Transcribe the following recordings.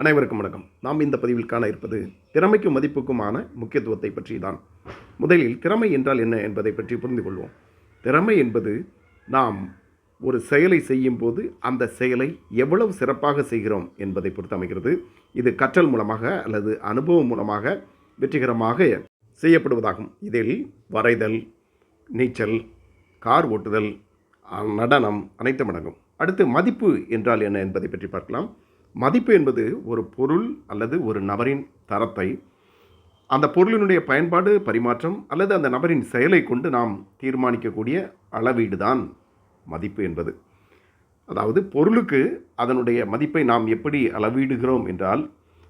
அனைவருக்கும் வணக்கம். நாம் இந்த பதிவில் காண இருப்பது திறமைக்கும் மதிப்புக்குமான முக்கியத்துவத்தை பற்றி தான். முதலில் திறமை என்றால் என்ன என்பதை பற்றி புரிந்து கொள்வோம். திறமை என்பது நாம் ஒரு செயலை செய்யும் போது அந்த செயலை எவ்வளவு சிறப்பாக செய்கிறோம் என்பதை பொறுத்து அமைகிறது. இது கற்றல் மூலமாக அல்லது அனுபவம் மூலமாக வெற்றிகரமாக செய்யப்படுவதாகும். இதில் வரைதல், நீச்சல், கார் ஓட்டுதல், நடனம் அனைத்தும் அடங்கும். அடுத்து மதிப்பு என்றால் என்ன என்பதை பற்றி பார்க்கலாம். மதிப்பு என்பது ஒரு பொருள் அல்லது ஒரு நபரின் தரத்தை அந்த பொருளினுடைய பயன்பாடு, பரிமாற்றம் அல்லது அந்த நபரின் செயலை கொண்டு நாம் தீர்மானிக்கக்கூடிய அளவீடு தான் மதிப்பு என்பது. அதாவது பொருளுக்கு அதனுடைய மதிப்பை நாம் எப்படி அளவீடுகிறோம் என்றால்,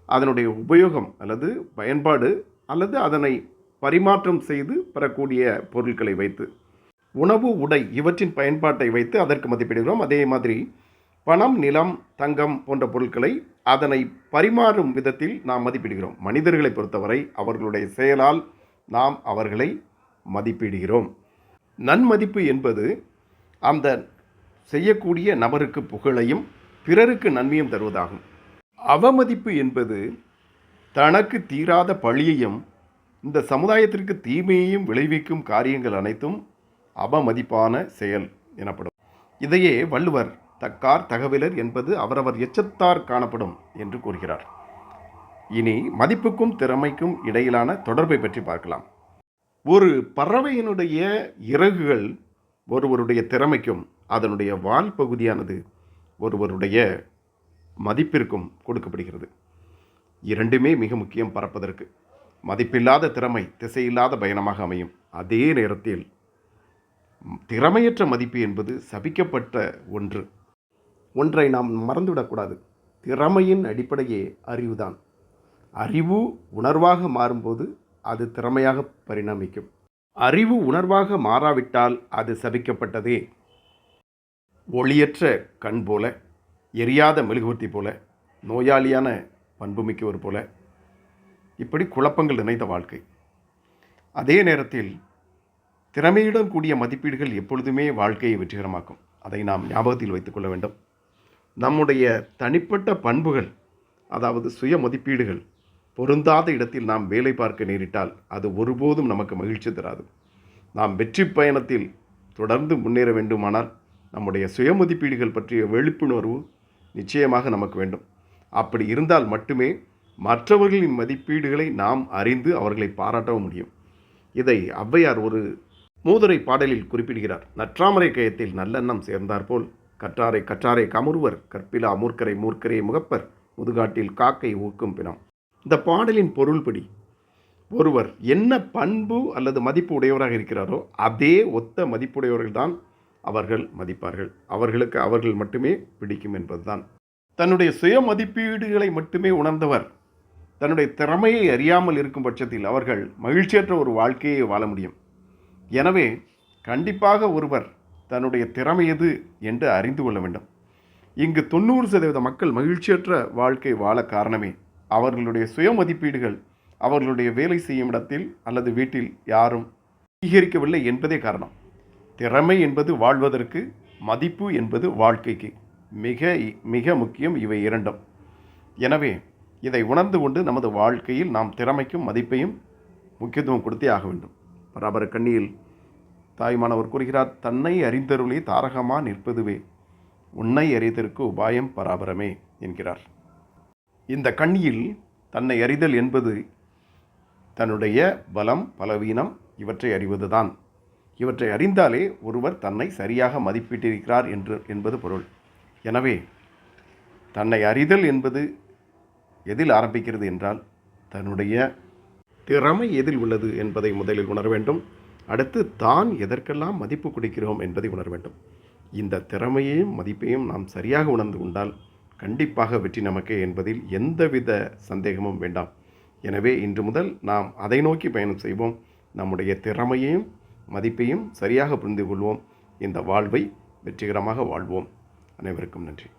அதனுடைய உபயோகம் அல்லது பயன்பாடு அல்லது அதனை பரிமாற்றம் செய்து பெறக்கூடிய பொருட்களை வைத்து, உணவு, உடை இவற்றின் பயன்பாட்டை வைத்து அதற்கு மதிப்பிடுகிறோம். அதே மாதிரி பணம், நிலம், தங்கம் போன்ற பொருட்களை அதனை பரிமாறும் விதத்தில் நாம் மதிப்பிடுகிறோம். மனிதர்களை பொறுத்தவரை அவர்களுடைய செயலால் நாம் அவர்களை மதிப்பிடுகிறோம். நன்மதிப்பு என்பது அந்த செய்யக்கூடிய நபருக்கு புகழையும் பிறருக்கு நன்மையும் தருவதாகும். அவமதிப்பு என்பது தனக்கு தீராத பழியையும் இந்த சமுதாயத்திற்கு தீமையையும் விளைவிக்கும் காரியங்கள் அனைத்தும் அவமதிப்பான செயல் எனப்படும். இதையே வள்ளுவர் தக்கார் தகவலர் என்பது அவரவர் எச்சத்தார் காணப்படும் என்று கூறுகிறார். இனி மதிப்புக்கும் திறமைக்கும் இடையிலான தொடர்பை பற்றி பார்க்கலாம். ஒரு பறவையினுடைய இறகுகள் ஒருவருடைய திறமைக்கும் அதனுடைய வால் பகுதியானது ஒருவருடைய மதிப்பிற்கும் கொடுக்கப்படுகிறது. இரண்டுமே மிக முக்கியம் பறப்பதற்கு. மதிப்பில்லாத திறமை திசையில்லாத பயணமாக அமையும். அதே நேரத்தில் திறமையற்ற மதிப்பு என்பது சபிக்கப்பட்ட ஒன்றை நாம் மறந்துவிடக்கூடாது. திறமையின் அடிப்படையே அறிவுதான். அறிவு உணர்வாக மாறும்போது அது திறமையாக பரிணமிக்கும். அறிவு உணர்வாக மாறாவிட்டால் அது சபிக்கப்பட்டதே. ஒளியற்ற கண் போல, எரியாத மெழுகுவர்த்தி போல, நோயாளியான பண்புமிக்கவர் போல, இப்படி குழப்பங்கள் நிறைந்த வாழ்க்கை. அதே நேரத்தில் திறமையுடன் கூடிய மதிப்பீடுகள் எப்பொழுதுமே வாழ்க்கையை வெற்றிகரமாக்கும். அதை நாம் ஞாபகத்தில் வைத்துக்கொள்ள வேண்டும். நம்முடைய தனிப்பட்ட பண்புகள், அதாவது சுய மதிப்பீடுகள் பொருந்தாத இடத்தில் நாம் வேலை பார்க்க நேரிட்டால் அது ஒருபோதும் நமக்கு மகிழ்ச்சி தராது. நாம் வெற்றி பயணத்தில் தொடர்ந்து முன்னேற வேண்டுமானால் நம்முடைய சுய மதிப்பீடுகள் பற்றிய விழிப்புணர்வு நிச்சயமாக நமக்கு வேண்டும். அப்படி இருந்தால் மட்டுமே மற்றவர்களின் மதிப்பீடுகளை நாம் அறிந்து அவர்களை பாராட்டவும் முடியும். இதை ஔவையார் ஒரு மூதுரை பாடலில் குறிப்பிடுகிறார். நற்றாமரை கயத்தில் நல்லெண்ணம் சேர்ந்தாற்போல் கற்றாரை கற்றாரை கமுறுவர் கற்பிலா மூர்க்கரை மூர்க்கரே முகப்பர் முதுகாட்டில் காக்கை ஊக்கும் பிணம். இந்த பாடலின் பொருள்படி ஒருவர் என்ன பண்பு அல்லது மதிப்பு உடையவராக இருக்கிறாரோ அதே ஒத்த மதிப்புடையவர்கள்தான் அவர்கள் மதிப்பார்கள். அவர்களுக்கு அவர்கள் மட்டுமே பிடிக்கும் என்பதுதான். தன்னுடைய சுய மதிப்பீடுகளை மட்டுமே உணர்ந்தவர் தன்னுடைய திறமையை அறியாமல் இருக்கும் பட்சத்தில் அவர்கள் மகிழ்ச்சியற்ற ஒரு வாழ்க்கையை வாழ முடியும். எனவே கண்டிப்பாக ஒருவர் தன்னுடைய திறமை எது என்று அறிந்து கொள்ள வேண்டும். இங்கு 90% மக்கள் மகிழ்ச்சியற்ற வாழ்க்கை வாழ காரணமே அவர்களுடைய சுய மதிப்பீடுகள் அவர்களுடைய வேலை செய்யும் இடத்தில் அல்லது வீட்டில் யாரும் அங்கீகரிக்கவில்லை என்பதே காரணம். திறமை என்பது வாழ்வதற்கு, மதிப்பு என்பது வாழ்க்கைக்கு மிக மிக முக்கியம். இவை இரண்டும். எனவே இதை உணர்ந்து கொண்டு நமது வாழ்க்கையில் நாம் திறமைக்கும் மதிப்பையும் முக்கியத்துவம் கொடுத்தே ஆக வேண்டும். பராபர கண்ணியில் தாய்மானவர் கூறுகிறார், தன்னை அறிந்தருளே தாரகமா நிற்பதுவே உன்னை அறிதற்கு உபாயம் பராபரமே என்கிறார். இந்த கண்ணியில் தன்னை அறிதல் என்பது தன்னுடைய பலம், பலவீனம் இவற்றை அறிவதுதான். இவற்றை அறிந்தாலே ஒருவர் தன்னை சரியாக மதிப்பிட்டிருக்கிறார் என்பது பொருள். எனவே தன்னை அறிதல் என்பது எதில் ஆரம்பிக்கிறது என்றால் தன்னுடைய திறமை எதில் உள்ளது என்பதை முதலில் உணர வேண்டும். அடுத்து தான் எதற்கெல்லாம் மதிப்பு கொடுக்கிறோம் என்பதை உணர வேண்டும். இந்த திறமையையும் மதிப்பையும் நாம் சரியாக உணர்ந்து கொண்டால் கண்டிப்பாக வெற்றி நமக்கே என்பதில் எந்தவித சந்தேகமும் வேண்டாம். எனவே இன்று முதல் நாம் அதை நோக்கி பயணம் செய்வோம். நம்முடைய திறமையையும் மதிப்பையும் சரியாக புரிந்து கொள்வோம். இந்த வாழ்வை வெற்றிகரமாக வாழ்வோம். அனைவருக்கும் நன்றி.